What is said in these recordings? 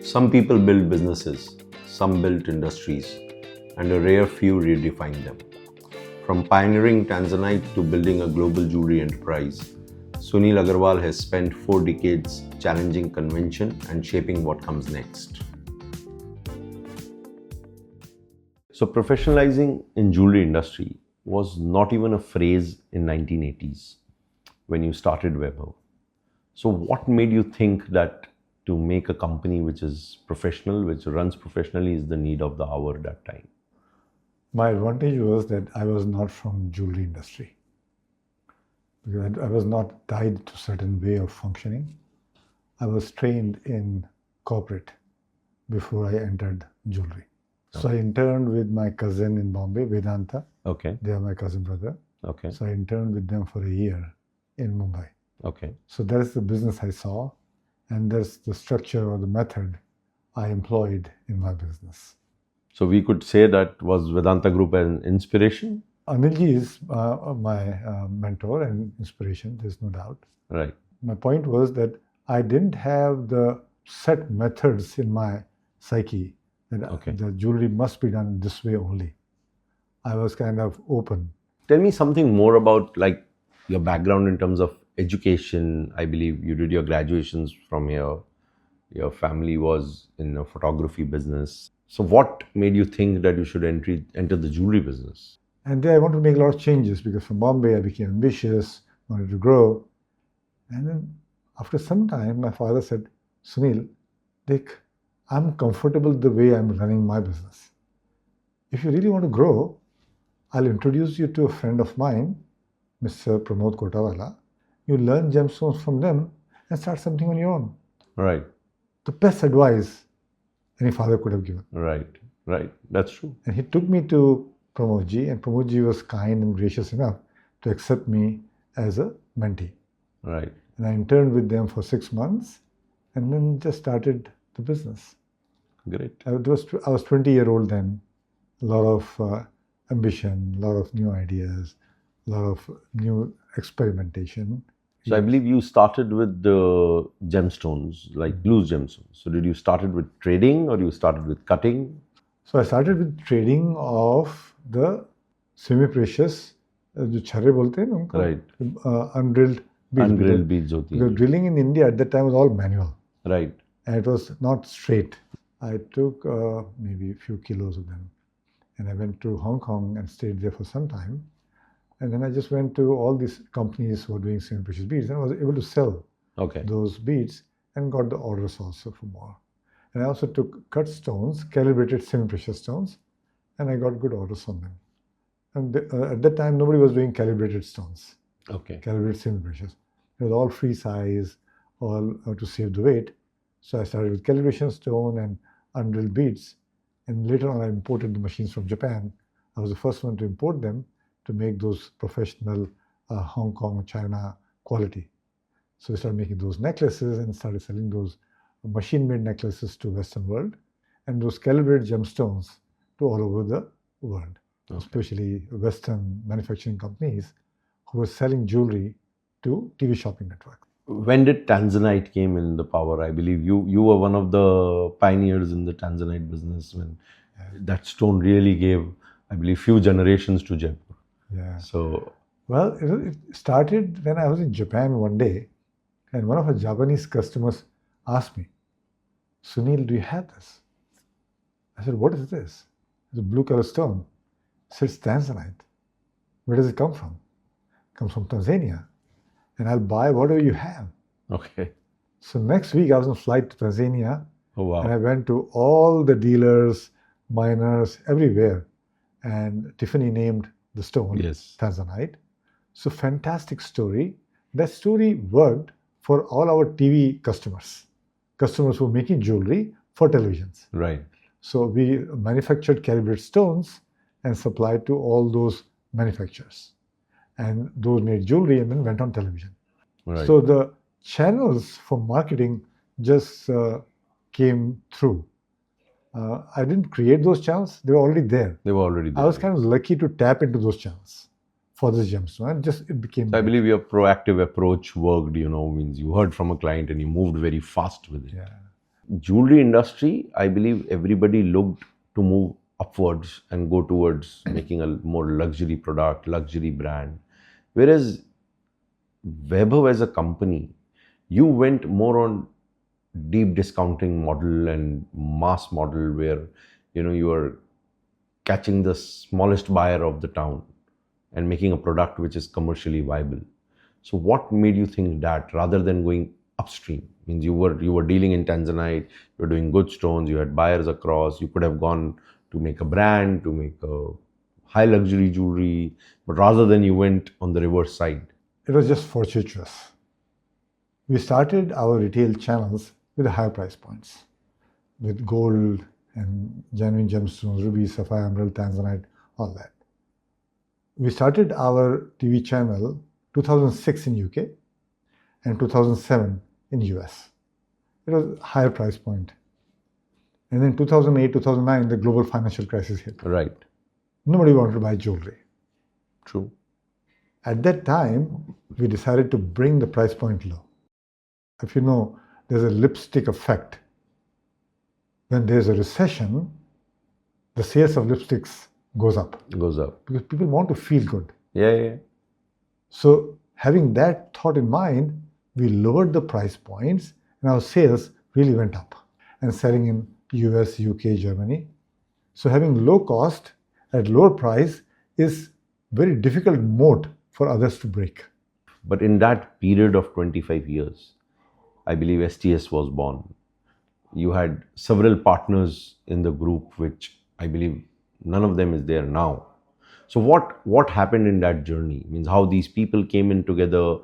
Some people build businesses, some build industries, and a rare few redefine them. From pioneering Tanzanite to building a global jewelry enterprise, Sunil Agrawal has spent 4 decades challenging convention and shaping what comes next. So professionalizing in jewelry industry was not even a phrase in 1980s when you started Vaibhav. So what made you think that to make a company which is professional, which runs professionally, is the need of the hour at that time? My advantage was that I was not from jewelry industry. Because I was not tied to a certain way of functioning. I was trained in corporate before I entered jewelry. So I interned with my cousin in Bombay, Vedanta. Okay. They are my cousin brother. Okay. So I interned with them for a year in Mumbai. Okay. So that's the business I saw, and that's the structure or the method I employed in my business. So we could say that was Vedanta Group an inspiration? Anilji is my mentor and inspiration, there's no doubt. Right. My point was that I didn't have the set methods in my psyche that the jewelry must be done this way only. I was kind of open. Tell me something more about like your background in terms of education. I believe you did your graduations from here. Your family was in a photography business. So what made you think that you should enter the jewelry business? And there I wanted to make a lot of changes because from Bombay I became ambitious, wanted to grow. And then after some time, my father said, Sunil, Dick, I'm comfortable the way I'm running my business. If you really want to grow, I'll introduce you to a friend of mine, Mr. Pramod Kotawala. You learn gemstones from them and start something on your own. Right. The best advice any father could have given. Right. Right. That's true. And he took me to Pramodji, and Pramodji was kind and gracious enough to accept me as a mentee. Right. And I interned with them for 6 months and then just started the business. Great. I was 20-year-old then. A lot of ambition, a lot of new ideas, a lot of new experimentation. So I believe you started with the gemstones, like loose gemstones. So did you started with trading or you started with cutting? So I started with trading of the semi-precious, जो छर्रे बोलते हैं उनको, right, undrilled beads. Undrilled beads होती हैं. Because drilling in India at that time was all manual. Right. And it was not straight. I took maybe a few kilos of them. And I went to Hong Kong and stayed there for some time. And then I just went to all these companies who were doing semi-precious beads, and I was able to sell those beads and got the orders also for more. And I also took cut stones, calibrated semi-precious stones, and I got good orders on them. And at that time, nobody was doing calibrated stones. Okay. Calibrated semi-precious. It was all free size, all to save the weight. So I started with calibration stone and undrilled beads. And later on, I imported the machines from Japan. I was the first one to import them to make those professional Hong Kong, China quality. So we started making those necklaces and started selling those machine-made necklaces to Western world and those calibrated gemstones to all over the world, especially Western manufacturing companies who were selling jewelry to TV shopping networks. When did Tanzanite came in the power? I believe you were one of the pioneers in the Tanzanite business when that stone really gave, I believe, few generations to Jaipur. Yeah. So, well, it started when I was in Japan one day, and one of our Japanese customers asked me, Sunil, do you have this? I said, what is this? It's a blue color stone. He said, it's Tanzanite. Where does it come from? It comes from Tanzania. And I'll buy whatever you have. okay. So next week I was on a flight to Tanzania. Oh, wow. And I went to all the dealers, miners, everywhere. And Tiffany named the stone Tanzanite. So fantastic story. That story worked for all our TV customers. Customers who were making jewelry for televisions. Right. So we manufactured calibrated stones and supplied to all those manufacturers. And those made jewelry and then went on television. Right. So the channels for marketing just came through. I didn't create those channels. They were already there. They were already there. I was kind of lucky to tap into those channels for this gemstone. And just it became... So I believe your proactive approach worked, means you heard from a client and you moved very fast with it. Yeah. Jewelry industry, I believe everybody looked to move upwards and go towards making a more luxury product, luxury brand. Whereas Vaibhav as a company, you went more on deep discounting model and mass model where you are catching the smallest buyer of the town and making a product which is commercially viable. So what made you think that rather than going upstream? Means you were dealing in Tanzanite, you were doing good stones, you had buyers across, you could have gone to make a brand, to make a high luxury jewelry, but rather than you went on the reverse side. It was just fortuitous. We started our retail channels with higher price points, with gold and genuine gemstones, ruby, sapphire, emerald, Tanzanite, all that. We started our TV channel 2006 in UK and 2007 in US. It was a higher price point. And then 2008, 2009, the global financial crisis hit. Right. Nobody wanted to buy jewelry. True. At that time, we decided to bring the price point low. If you know, there's a lipstick effect. When there's a recession, the sales of lipsticks goes up. Goes up. Because people want to feel good. Yeah. So having that thought in mind, we lowered the price points and our sales really went up. And selling in US, UK, Germany. So having low cost at lower price is very difficult moat for others to break. But in that period of 25 years, I believe STS was born. You had several partners in the group, which I believe none of them is there now. So what happened in that journey? Means how these people came in together,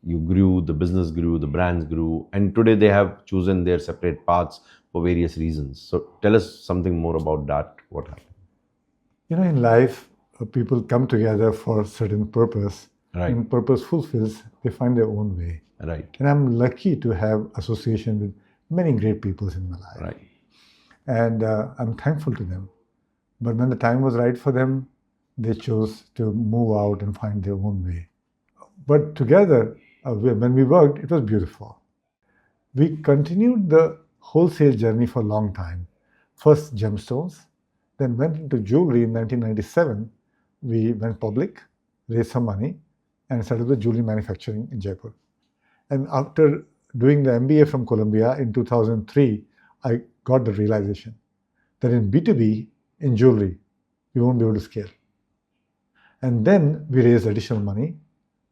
you grew, the business grew, the brands grew, and today they have chosen their separate paths for various reasons. So tell us something more about that. What happened? In life, people come together for a certain purpose. Right. And purpose fulfills, they find their own way. Right. And I'm lucky to have association with many great people in my life. Right. And I'm thankful to them. But when the time was right for them, they chose to move out and find their own way. But together, when we worked, it was beautiful. We continued the wholesale journey for a long time. First gemstones, then went into jewelry in 1997. We went public, raised some money, and started the jewelry manufacturing in Jaipur. And after doing the MBA from Columbia in 2003, I got the realization that in B2B, in jewelry, we won't be able to scale. And then we raised additional money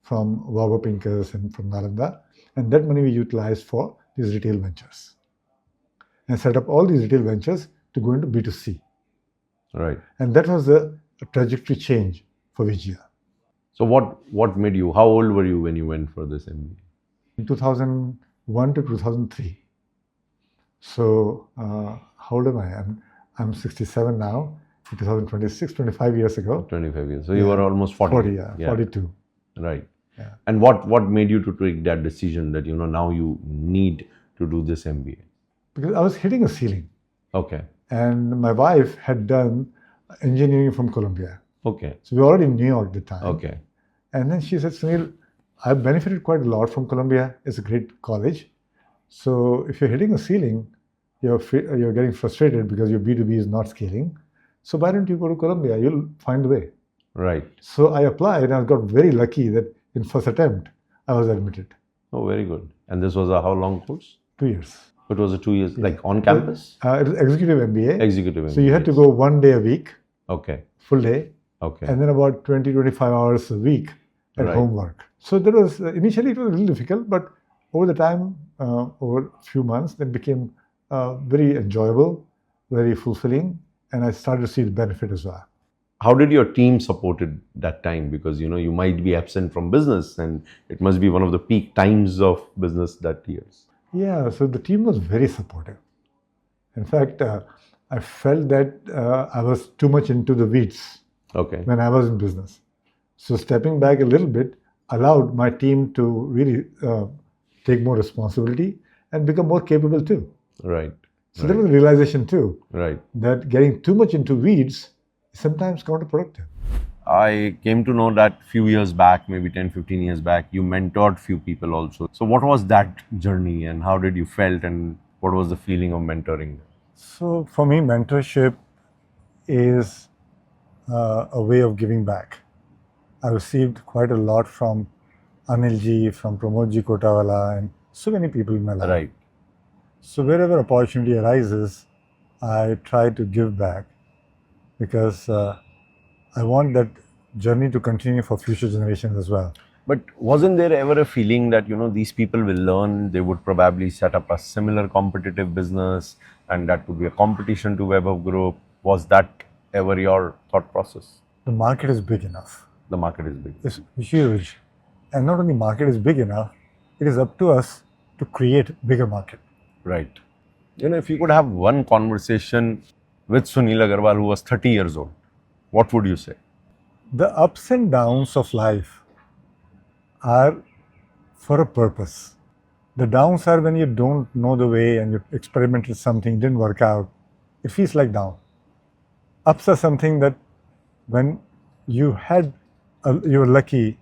from Vaibhav Pincus and from Nalanda, and that money we utilized for these retail ventures. And set up all these retail ventures to go into B2C. Right. And that was a trajectory change for VGL. So what made you, how old were you when you went for this MBA? In 2001 to 2003. So how old am I? I'm 67 now. In 2026, 25 years ago. 25 years. So you were almost 40. 40, yeah. 42. Right. Yeah. And what made you to take that decision that, now you need to do this MBA? Because I was hitting a ceiling. Okay. And my wife had done engineering from Columbia. Okay. So we were already in New York at the time. Okay. And then she said, Sunil, I've benefited quite a lot from Columbia. It's a great college. So if you're hitting a ceiling, you're getting frustrated because your B2B is not scaling. So why don't you go to Columbia? You'll find a way. Right. So I applied and I got very lucky that in first attempt, I was admitted. Oh, very good. And this was a how long course? 2 years. It was a 2 years, like on campus? It was executive MBA. Executive MBA. So you had to go 1 day a week. Okay. Full day. Okay. And then about 20, 25 hours a week at homework. So that was, initially it was a little difficult, but over the time, over a few months, that became very enjoyable, very fulfilling, and I started to see the benefit as well. How did your team support it that time? Because, you might be absent from business and it must be one of the peak times of business that years. Yeah, so the team was very supportive. In fact, I felt that I was too much into the weeds when I was in business. So stepping back a little bit allowed my team to really take more responsibility and become more capable too. Right. So there was a realization too, right, that getting too much into weeds is sometimes counterproductive. I came to know that few years back, maybe 10, 15 years back, you mentored few people also. So what was that journey and how did you felt and What was the feeling of mentoring? So for me, mentorship is a way of giving back. I received quite a lot from Anil ji, from Pramod ji Kotawala, and so many people in my life. Right. So wherever opportunity arises, I try to give back because I want that journey to continue for future generations as well. But wasn't there ever a feeling that, these people will learn, they would probably set up a similar competitive business and that would be a competition to Vaibhav Group? Was that ever your thought process? The market is big enough. The market is big. It's huge. And not only market is big enough, it is up to us to create bigger market. Right. If you could have one conversation with Sunil Agrawal who was 30 years old, what would you say? The ups and downs of life are for a purpose. The downs are when you don't know the way and you experimented something, didn't work out. It feels like down. Ups are something that when you were lucky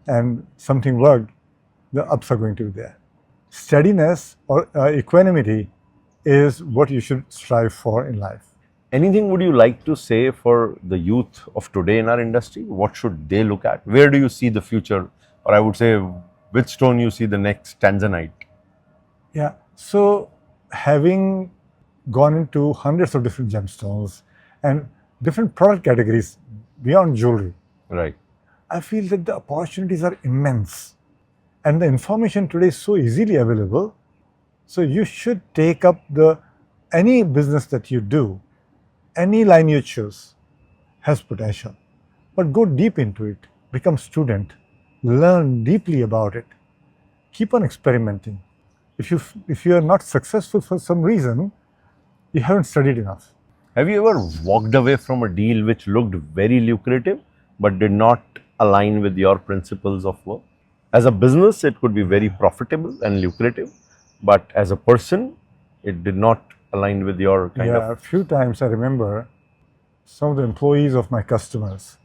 and something worked, the ups are going to be there. Steadiness or equanimity is what you should strive for in life. Anything would you like to say for the youth of today in our industry? What should they look at? Where do you see the future? Or I would say, which stone you see the next Tanzanite? Yeah. So having gone into hundreds of different gemstones and different product categories beyond jewelry, Right. I feel that the opportunities are immense. And the information today is so easily available. So you should take up any business that you do, any line you choose has potential. But go deep into it, become student, learn deeply about it, keep on experimenting. If you are not successful for some reason, you haven't studied enough. Have you ever walked away from a deal which looked very lucrative but did not align with your principles of work? As a business, it could be very profitable and lucrative, but as a person, it did not align with your kind of... Yeah, a few times I remember some of the employees of my customers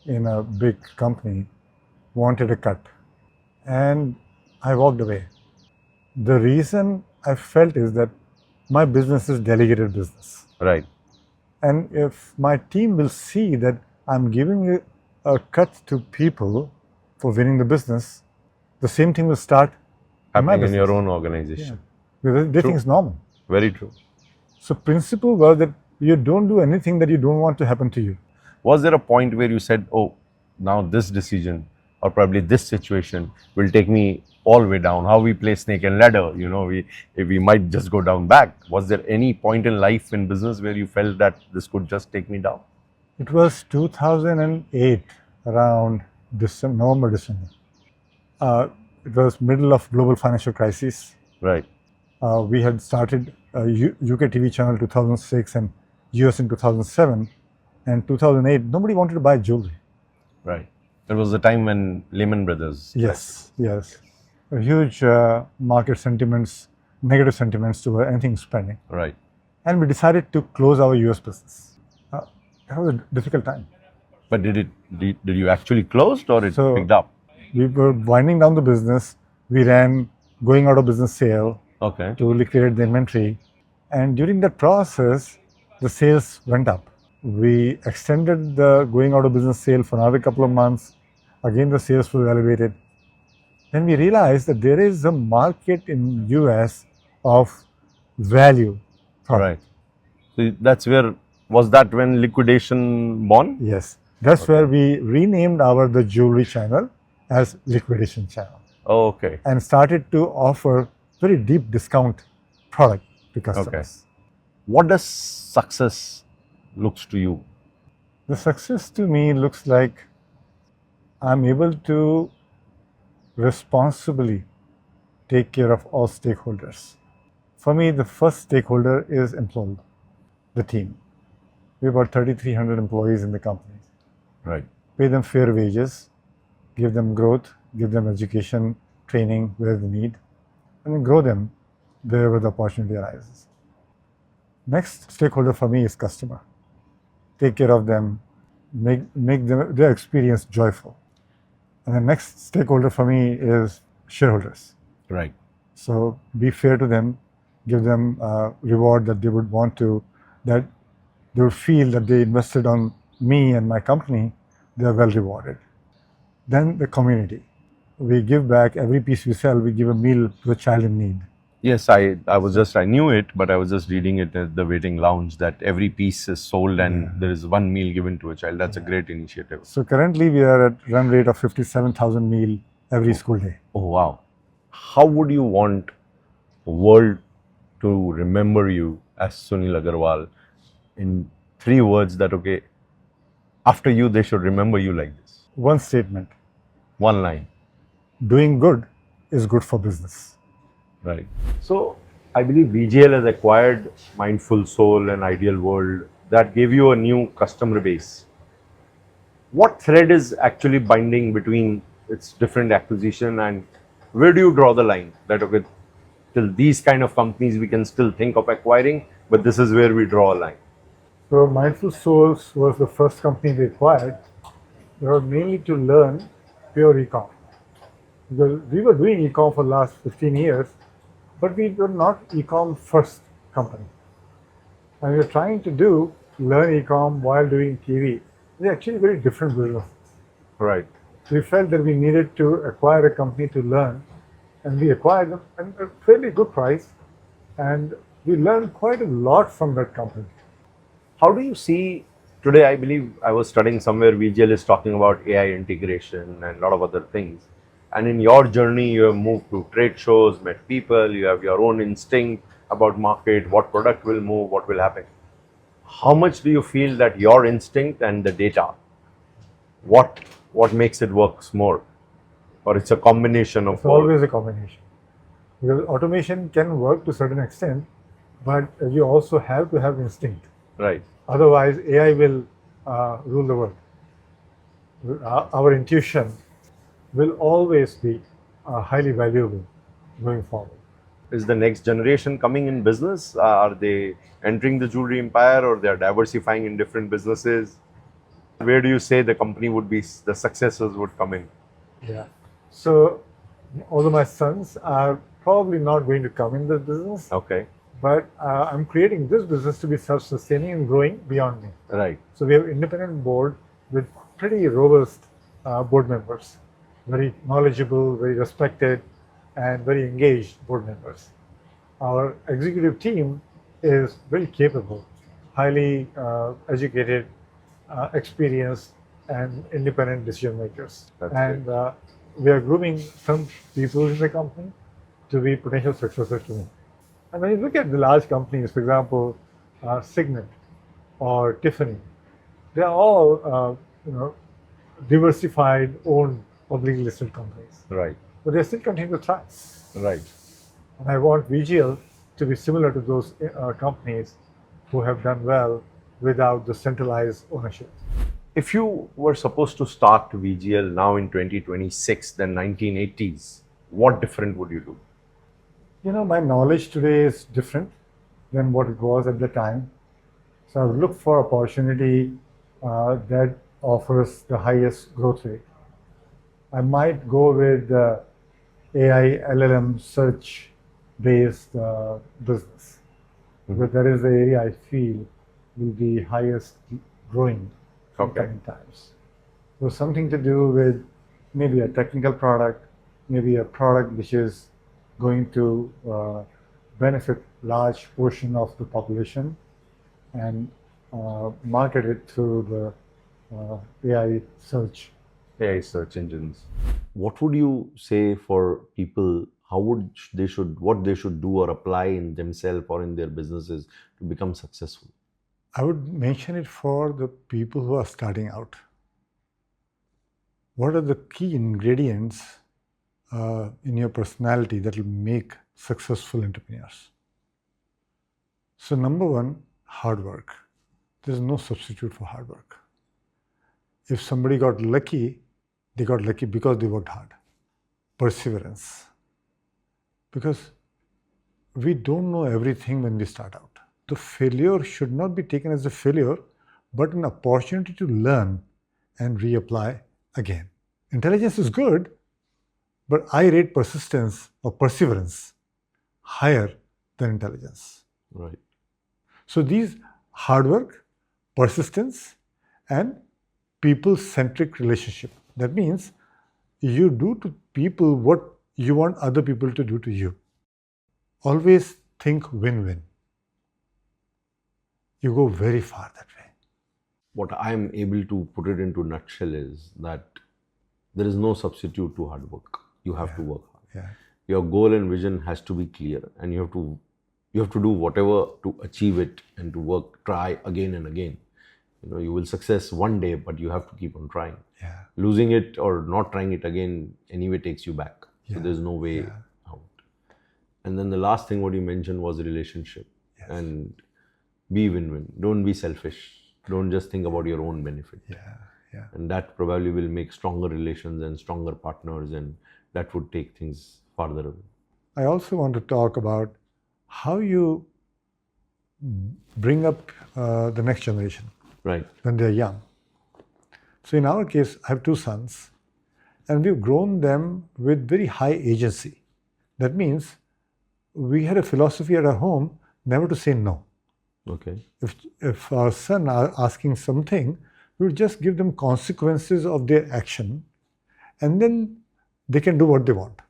in a big company wanted a cut, and I walked away. The reason I felt is that my business is delegated business. Right. And if my team will see that I'm giving a cut to people for winning the business, the same thing will start in my Happening in business. your own organization. Because they think it's normal. Very true. So principle was that you don't do anything that you don't want to happen to you. Was there a point where you said, oh, now this decision or probably this situation will take me all the way down? How we play snake and ladder, we might just go down back. Was there any point in life in business where you felt that this could just take me down? It was 2008, around November, December. It was middle of global financial crisis. Right. We had started UK TV channel 2006 and US in 2007. And 2008, nobody wanted to buy jewelry. Right. It was the time when Lehman Brothers. Yes. A huge market sentiments, negative sentiments to anything spending. Right. And we decided to close our US business. It was a difficult time. But did you actually close or it picked up? We were winding down the business. We ran going out of business sale Okay. to liquidate the inventory. And during that process, the sales went up. We extended the going out of business sale for another couple of months. Again, the sales were elevated. Then we realized that there is a market in US of value product. Right. So that's where, was that when liquidation born? Yes. That's where we renamed the jewelry channel as liquidation channel. Oh, okay. And started to offer very deep discount product to customers. Okay. What does success looks to you? The success to me looks like I'm able to responsibly take care of all stakeholders. For me, the first stakeholder is employee, the team. We have about 3,300 employees in the company. Right. Pay them fair wages, give them growth, give them education, training where they need, and then grow them wherever the opportunity arises. Next stakeholder for me is customer. Take care of them, make their experience joyful. And the next stakeholder for me is shareholders. Right. So be fair to them, give them reward that they would want to, that they would feel that they invested on me and my company, they are well rewarded. Then the community. We give back every piece we sell, we give a meal to a child in need. Yes, I knew it, but I was just reading it at the waiting lounge that every piece is sold and there is one meal given to a child. That's a great initiative. So currently we are at run rate of 57,000 meal every school day. Oh, wow. How would you want the world to remember you as Sunil Agrawal in 3 words that, okay, after you, they should remember you like this? One statement, One line. doing good is good for business. Right. So I believe VGL has acquired Mindful Soul and Ideal World that gave you a new customer base. What thread is actually binding between its different acquisition, and where do you draw the line that, okay, till these kind of companies we can still think of acquiring, but this is where we draw a line? So Mindful Souls was the first company we acquired. They were mainly to learn pure e-com. Because we were doing e-com for the last 15 years, but we were not e-com first company. And we were trying to learn e-com while doing TV. They're actually very different businesses. Right. So we felt that we needed to acquire a company to learn, and we acquired them at a fairly good price, and we learned quite a lot from that company. How do you see today? I believe I was studying somewhere VGL is talking about AI integration and a lot of other things. And in your journey, you have moved to trade shows, met people, you have your own instinct about market, what product will move, what will happen. How much do you feel that your instinct and the data, what makes it works more? Or it's a combination of It's always a combination. Because automation can work to a certain extent, but you also have to have instinct. Right. Otherwise, AI will rule the world. Our intuition will always be highly valuable going forward. Is the next generation coming in business? Are they entering the jewelry empire, or they are diversifying in different businesses? Where do you say the company would be, the successors would come in? Yeah. So, although my sons are probably not going to come in this business, Okay. but I'm creating this business to be self-sustaining and growing beyond me. Right. So we have an independent board with pretty robust board members, very knowledgeable, very respected, and very engaged board members. Our executive team is very capable, highly educated, experienced, and independent decision makers. That's and we are grooming some people in the company to be potential successors to me. And when you look at the large companies, for example, Signet or Tiffany, they are all diversified, owned, publicly listed companies. Right. But they still continue to thrive. Right. And I want VGL to be similar to those companies who have done well without the centralized ownership. If you were supposed to start VGL now in 2026 than 1980s, what different would you do? You know, my knowledge today is different than what it was at the time. So I would look for opportunity that offers the highest growth rate. I might go with AI, LLM search based business, because that is the area I feel will be highest growing in coming times. So something to do with maybe a technical product, maybe a product which is going to benefit large portion of the population, and market it through the AI search. AI search engines. What would you say for people? What they should do or apply in themselves or in their businesses to become successful? I would mention it for the people who are starting out. What are the key ingredients in your personality that will make successful entrepreneurs? So number one, hard work. There's no substitute for hard work. If somebody got lucky, they got lucky because they worked hard. Perseverance. Because we don't know everything when we start out. The failure should not be taken as a failure, but an opportunity to learn and reapply again. Intelligence is good, but I rate persistence or perseverance higher than intelligence. Right. So these hard work, persistence, and people-centric relationship. That means you do to people what you want other people to do to you. Always think win-win. You go very far that way. What I am able to put it into a nutshell is that there is no substitute to hard work. You have to work hard. Yeah. Your goal and vision has to be clear, and you have to do whatever to achieve it and to work, try again and again. You will success one day, but you have to keep on trying. Yeah. Losing it or not trying it again anyway takes you back. So Yeah. there's no way out. And then the last thing what you mentioned was relationship. Yes. And be win-win. Don't be selfish. Don't just think about your own benefit. Yeah. And that probably will make stronger relations and stronger partners, and that would take things farther away. I also want to talk about how you bring up the next generation. Right. When they're young. So in our case, I have two sons, and we've grown them with very high agency. That means we had a philosophy at our home never to say no. Okay. If our son are asking something, we would just give them consequences of their action, and then they can do what they want.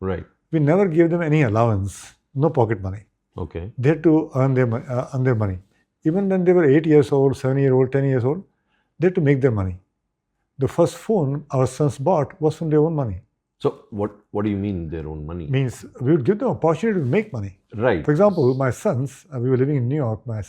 Right. We never gave them any allowance, no pocket money. Okay. They had to earn their money. Even when they were 8 years old, 7 years old, 10 years old, they had to make their money. The first phone our sons bought was from their own money. So what do you mean their own money? Means we would give them opportunity to make money. Right. For example, my sons, we were living in New York. My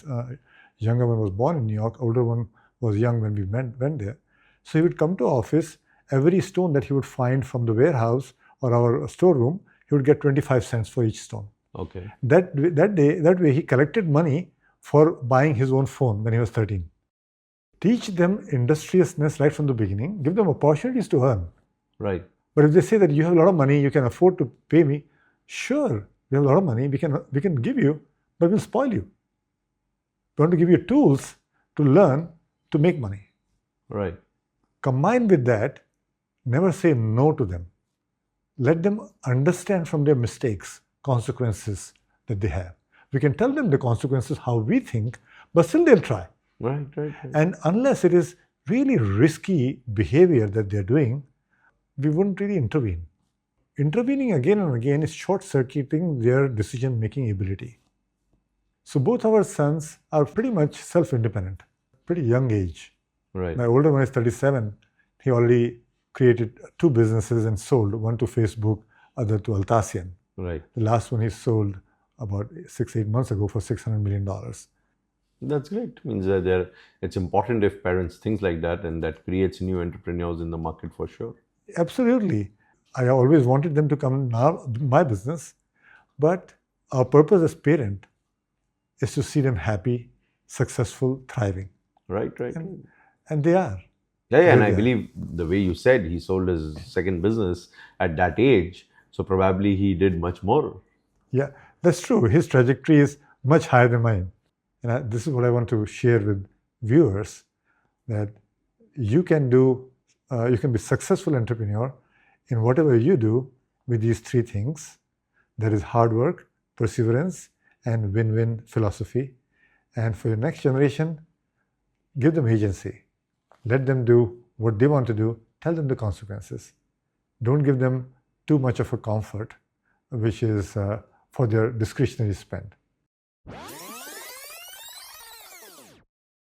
younger one was born in New York. Older one was young when we went there. So he would come to office. Every stone that he would find from the warehouse or our storeroom, he would get 25 cents for each stone. Okay. That way he collected money for buying his own phone when he was 13. Teach them industriousness right from the beginning. Give them opportunities to earn. Right. But if they say that you have a lot of money, you can afford to pay me, sure, we have a lot of money, we can give you, but we'll spoil you. We want to give you tools to learn to make money. Right. Combined with that, never say no to them. Let them understand from their mistakes, consequences that they have. We can tell them the consequences how we think, but still they'll try. Right. And unless it is really risky behavior that they're doing, we wouldn't really intervene. Intervening again and again is short-circuiting their decision-making ability. So both our sons are pretty much self-independent, pretty young age. Right. My older one is 37. He already created 2 businesses and sold, one to Facebook, other to Altasian. Right. The last one he sold about 6-8 months ago for $600 million. That's great. Means that it's important if parents think like that, and that creates new entrepreneurs in the market for sure. Absolutely. I always wanted them to come now my business, but our purpose as parent is to see them happy, successful, thriving. Right. And they are. Yeah, and I believe the way you said he sold his second business at that age, so probably he did much more. Yeah, that's true. His trajectory is much higher than mine. And this is what I want to share with viewers, that you can be successful entrepreneur in whatever you do with these 3 things. That is hard work, perseverance, and win-win philosophy. And for your next generation, give them agency. Let them do what they want to do. Tell them the consequences. Don't give them too much of a comfort, which is for their discretionary spend.